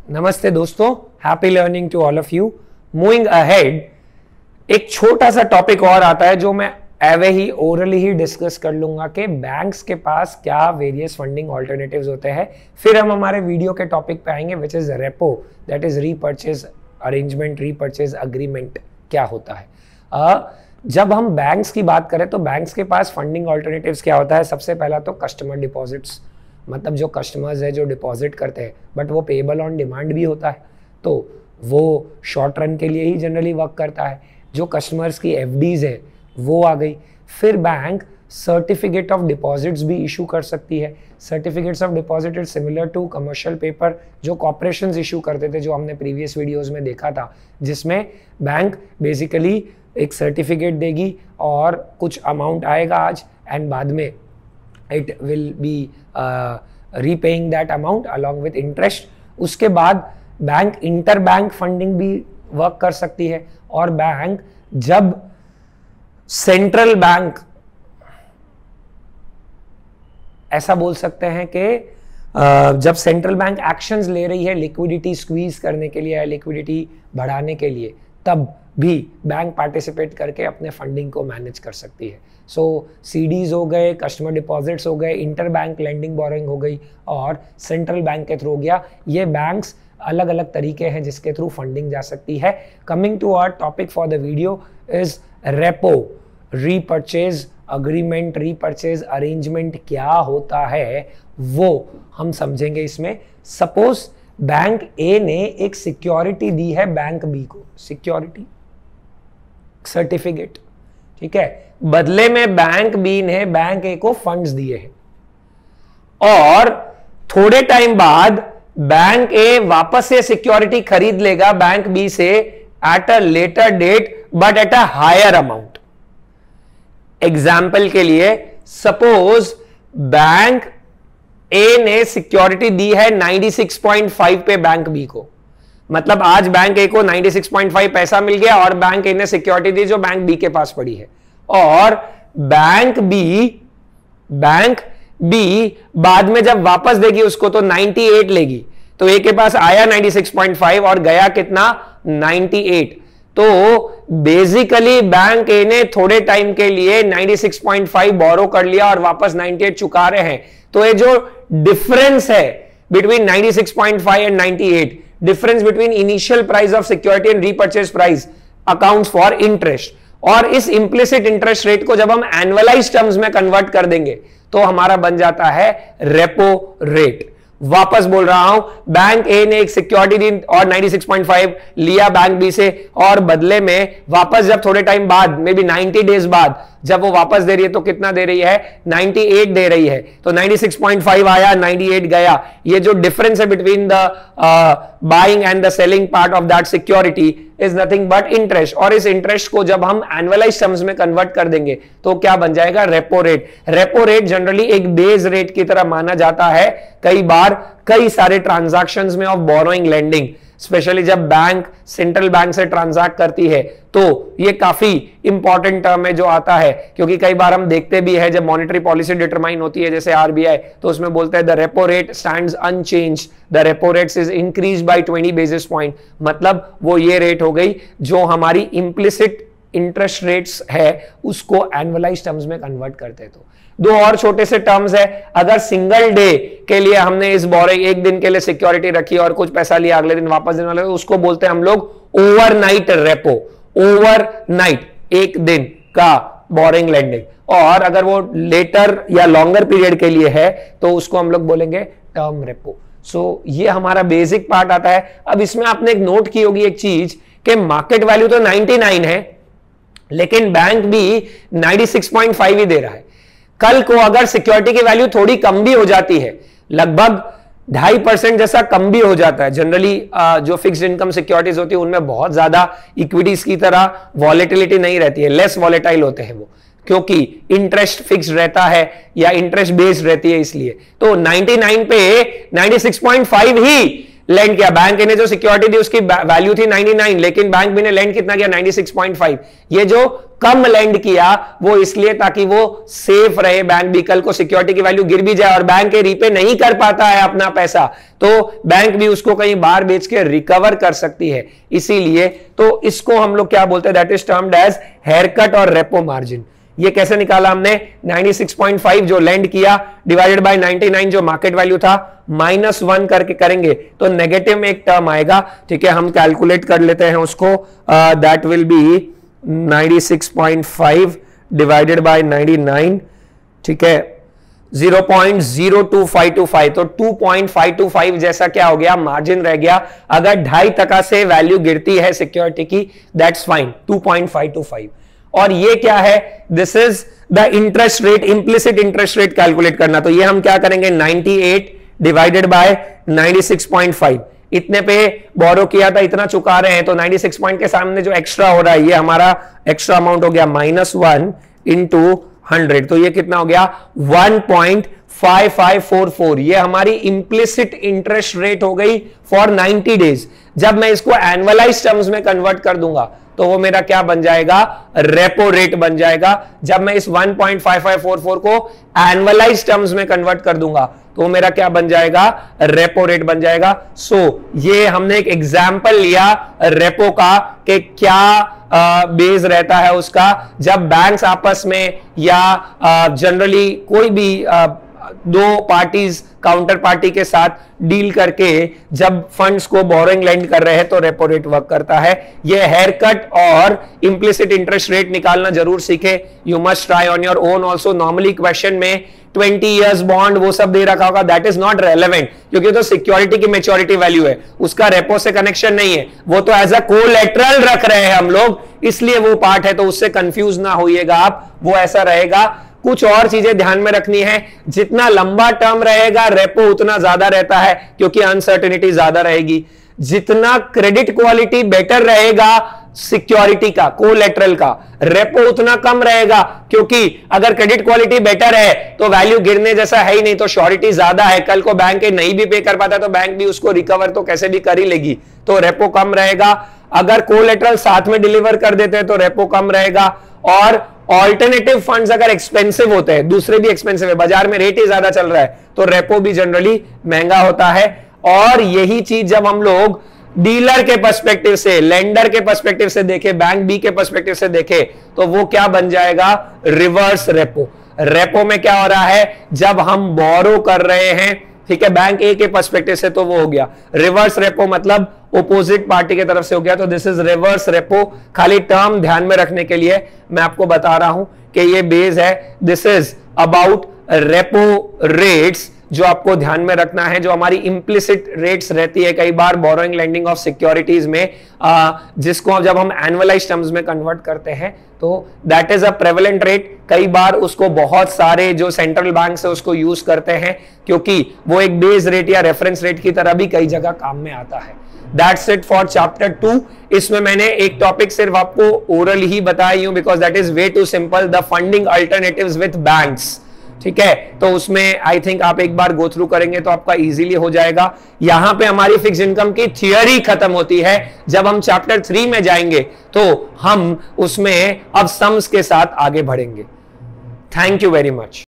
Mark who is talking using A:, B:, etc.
A: नमस्ते दोस्तों, happy learning to all of you. Moving ahead, एक छोटा सा टॉपिक और आता है जो मैं एवे ही ओरली ही डिस्कस कर लूंगा कि बैंक्स के पास क्या वेरियस फंडिंग ऑल्टरनेटिव्स होते हैं। फिर हम हमारे वीडियो के टॉपिक पे आएंगे which is repo, that is repurchase arrangement, repurchase agreement क्या होता है। जब हम बैंक्स की बात करें तो बैंक्स के पास फंडिंग ऑल्टरनेटिव्स क्या होता है। सबसे पहला तो कस्टमर डिपॉजिट्स, मतलब जो कस्टमर्स है जो डिपॉजिट करते हैं बट वो पेएबल ऑन डिमांड भी होता है, तो वो शॉर्ट रन के लिए ही जनरली वर्क करता है। जो कस्टमर्स की एफडीज है वो आ गई। फिर बैंक सर्टिफिकेट ऑफ डिपॉजिट्स भी इशू कर सकती है। Certificates of deposit is similar to commercial paper जो कॉर्पोरेशंस इशू करते थे, जो हमने प्रीवियस वीडियोस में देखा था, जिसमें बैंक बेसिकली एक सर्टिफिकेट देगी और कुछ अमाउंट आएगा आज एंड बाद में it will be repaying that amount along with interest। उसके बाद बैंक इंटर बैंक फंडिंग भी वर्क कर सकती है। और बैंक जब सेंट्रल बैंक ऐसा बोल सकते हैं कि जब सेंट्रल बैंक एक्शंस ले रही है लिक्विडिटी स्क्वीज करने के लिए या लिक्विडिटी बढ़ाने के लिए, तब भी बैंक पार्टिसिपेट करके अपने फंडिंग को मैनेज कर सकती है। सो सीडीज हो गए, कस्टमर डिपॉजिट्स हो गए, इंटर बैंक लेंडिंग बोरोइंग हो गई और सेंट्रल बैंक के थ्रू हो गया। ये बैंक्स अलग अलग तरीके हैं जिसके थ्रू फंडिंग जा सकती है। Coming to our topic for the video is repo, repurchase agreement, repurchase arrangement क्या होता है वो हम समझेंगे इसमें। सपोज बैंक ए ने एक सिक्योरिटी दी है बैंक बी को, सिक्योरिटी सर्टिफिकेट, ठीक है। बदले में बैंक बी ने बैंक ए को फंड्स दिए हैं और थोड़े टाइम बाद बैंक ए वापस से सिक्योरिटी खरीद लेगा बैंक बी से at a later date but at a higher amount. Example के लिए सपोज बैंक ए ने सिक्योरिटी दी है 96.5 पे बैंक बी को, मतलब आज बैंक ए को 96.5 पैसा मिल गया और बैंक ए ने सिक्योरिटी दी जो बैंक बी के पास पड़ी है। और बैंक बी बाद में जब वापस देगी उसको तो 98 लेगी, तो ए के पास आया 96.5 और गया कितना 98। तो बेसिकली बैंक ए ने थोड़े टाइम के लिए 96.5 बोरो कर लिया और वापस 98 चुका रहे हैं। तो ये जो डिफरेंस है between 96.5 and 98, difference between initial price of security and repurchase price accounts for interest. और इस इंप्लिसिट इंटरेस्ट रेट को जब हम एनुअलाइज टर्म्स में कन्वर्ट कर देंगे तो हमारा बन जाता है रेपो रेट। वापस बोल रहा हूं, बैंक ए ने एक सिक्योरिटी दी और 96.5 लिया बैंक बी से और बदले में वापस जब थोड़े टाइम बाद, मे बी 90 डेज बाद जब वो वापस दे रही है तो कितना दे रही है 98 दे रही है। तो 96.5 आया, 98 गया। ये जो डिफरेंस है between the buying and the selling part of that security is nothing but interest. और इस इंटरेस्ट को जब हम एनुअलाइज टर्म्स में कन्वर्ट कर देंगे तो क्या बन जाएगा repo rate. Repo rate generally एक बेस रेट की तरह माना जाता है कई बार कई सारे ट्रांजैक्शंस में ऑफ बोरोइंग लेंडिंग, स्पेशली जब बैंक सेंट्रल बैंक से ट्रांजैक्ट करती है तो ये काफी इंपॉर्टेंट टर्म है जो आता है, क्योंकि कई बार हम देखते भी है जब मॉनेटरी पॉलिसी डिटरमाइन होती है जैसे आरबीआई, तो उसमें बोलते हैं the repo rate stands unchange, the repo rates is increased by 20 basis point. मतलब वो ये रेट हो गई जो हमारी इंप्लिसिट इंटरेस्ट रेट्स है उसको एनुअलाइज टर्म्स में कन्वर्ट करते। तो दो और छोटे से टर्म्स है, अगर सिंगल डे के लिए हमने इस बोरिंग एक दिन के लिए सिक्योरिटी रखी और कुछ पैसा लिया अगले दिन वापस देने वाले, उसको बोलते हैं हम लोग ओवरनाइट रेपो, ओवरनाइट एक दिन का बोरिंग लेंडिंग। और अगर वो लेटर या लॉन्गर पीरियड के लिए है तो उसको हम लोग बोलेंगे टर्म रेपो। सो ये हमारा बेसिक पार्ट आता है। अब इसमें आपने एक नोट की होगी एक चीज कि मार्केट वैल्यू तो 99 है लेकिन बैंक भी 96.5 ही दे रहा है। कल को अगर सिक्योरिटी की वैल्यू थोड़ी कम भी हो जाती है, लगभग 2.5% जैसा कम भी हो जाता है, जनरली जो फिक्स्ड इनकम सिक्योरिटीज होती है उनमें बहुत ज्यादा इक्विटीज की तरह वॉलेटिलिटी नहीं रहती है, लेस वॉलेटाइल होते हैं वो, क्योंकि इंटरेस्ट फिक्स रहता है या इंटरेस्ट बेस्ड रहती है इसलिए। तो 99 पे 96.5 ही लेंड किया, बैंक ने जो सिक्योरिटी दी उसकी वैल्यू थी 99, लेकिन बैंक बी ने लेंड कितना किया 96.5। ये जो कम लेंड किया वो इसलिए ताकि वो सेफ रहे, बैंक बी कल को सिक्योरिटी की वैल्यू गिर भी जाए और बैंक रीपे नहीं कर पाता है अपना पैसा तो बैंक भी उसको कहीं बाहर बेच के रिकवर कर सकती है। इसीलिए तो इसको हम लोग क्या बोलते हैं, that is termed as haircut और रेपो मार्जिन। ये कैसे निकाला हमने, 96.5 जो लेंड किया डिवाइडेड बाय 99 जो मार्केट वैल्यू था, -1 करके करेंगे तो नेगेटिव में एक टर्म आएगा। ठीक है, हम कैलकुलेट कर लेते हैं उसको, that will be 96.5 divided by 99, ठीक है 0.02525, तो 2.525 जैसा क्या हो गया, मार्जिन रह गया। अगर 2.5% से वैल्यू गिरती है सिक्योरिटी की, दैट्स फाइन, 2.525। और ये क्या है, this is the interest rate, implicit interest rate calculate करना। तो ये हम क्या करेंगे, 98 डिवाइडेड बाय 96.5, इतने पे बोरो किया था, इतना चुका रहे हैं, तो 96 पॉइंट के सामने जो एक्स्ट्रा हो रहा है ये हमारा एक्स्ट्रा अमाउंट हो गया -1 इंटू 100, तो ये कितना हो गया 1.5544। ये हमारी इंप्लिसिट इंटरेस्ट रेट हो गई फॉर 90 डेज। जब मैं इसको एनुअलाइज टर्म्स में कन्वर्ट कर दूंगा तो वो मेरा क्या बन जाएगा, रेपो रेट बन जाएगा। जब मैं इस 1.5544 को एनुअलाइज टर्म्स में कन्वर्ट कर दूंगा तो वो मेरा क्या बन जाएगा, रेपो रेट बन जाएगा। सो ये हमने एक एग्जांपल लिया रेपो का कि क्या बेस रहता है उसका, जब बैंक्स आपस में या जनरली कोई भी दो पार्टीज काउंटर पार्टी के साथ डील करके जब फंड्स को बोरोइंग लेंड कर रहे हैं तो रेपो रेट वर्क करता है। ये हेयर कट और इंप्लिसिट इंटरेस्ट रेट निकालना जरूर सीखे। You must try on your own also. Normally question में 20 इयर्स बॉन्ड वो सब दे रखा होगा, दैट इज नॉट रेलेवेंट, क्योंकि तो सिक्योरिटी की मैच्योरिटी वैल्यू है, उसका रेपो से कनेक्शन नहीं है, वो तो एज अ कोलैटरल रख रहे हैं हम लोग, इसलिए वो पार्ट है, तो उससे कंफ्यूज ना होइएगा आप, वो ऐसा रहेगा। कुछ और चीजें ध्यान में रखनी है, जितना लंबा टर्म रहेगा रेपो उतना ज्यादा रहता है क्योंकि अनसर्टेनिटी ज्यादा रहेगी। जितना क्रेडिट क्वालिटी बेटर रहेगा सिक्योरिटी का, कोलैटरल का, रेपो उतना कम रहेगा, क्योंकि अगर क्रेडिट क्वालिटी बेटर है तो वैल्यू गिरने जैसा है ही नहीं, तो श्योरिटी ज्यादा है, कल को बैंक नहीं भी पे कर पाता तो बैंक भी उसको रिकवर तो कैसे भी कर ही लेगी, तो रेपो कम रहेगा। अगर कोलैटरल साथ में डिलीवर कर देते हैं तो रेपो कम रहेगा। और ऑल्टरनेटिव फंड्स अगर एक्सपेंसिव होते हैं, दूसरे भी एक्सपेंसिव है, बाजार में रेट ही ज्यादा चल रहा है, तो रेपो भी जनरली महंगा होता है। और यही चीज जब हम लोग डीलर के पर्सपेक्टिव से, लेंडर के पर्सपेक्टिव से देखे, बैंक बी के पर्सपेक्टिव से देखे, तो वो क्या बन जाएगा, रिवर्स रेपो। रेपो में क्या हो रहा है, जब हम बोरो कर रहे हैं, ठीक है, बैंक ए के पर्सपेक्टिव से, तो वो हो गया रिवर्स रेपो, मतलब ओपोजिट पार्टी की तरफ से हो गया, तो दिस इज रिवर्स रेपो। खाली टर्म ध्यान में रखने के लिए मैं आपको बता रहा हूं कि ये बेस है, this is about repo rates, जो आपको ध्यान में रखना है, जो हमारी इंप्लिसिट रेट्स रहती है कई बार बोरोइंग लेंडिंग ऑफ सिक्योरिटीज में, जिसको जब हम एनुअलाइज टर्म्स में कन्वर्ट करते हैं तो that is a prevalent rate. कई बार उसको बहुत सारे जो सेंट्रल बैंक से उसको यूज करते हैं, क्योंकि वो एक बेस रेट या रेफरेंस रेट की तरह भी कई जगह काम में आता है। That's it for chapter 2। इसमें मैंने एक टॉपिक सिर्फ आपको ओरल ही बताई हूं, because that is way too simple, the funding alternatives with banks, ठीक है। तो उसमें आई थिंक आप एक बार गो थ्रू करेंगे तो आपका इजीली हो जाएगा। यहां पे हमारी फिक्स इनकम की थियरी खत्म होती है। जब हम चैप्टर 3 में जाएंगे तो हम उसमें अब सम्स के साथ आगे बढ़ेंगे। Thank you very much.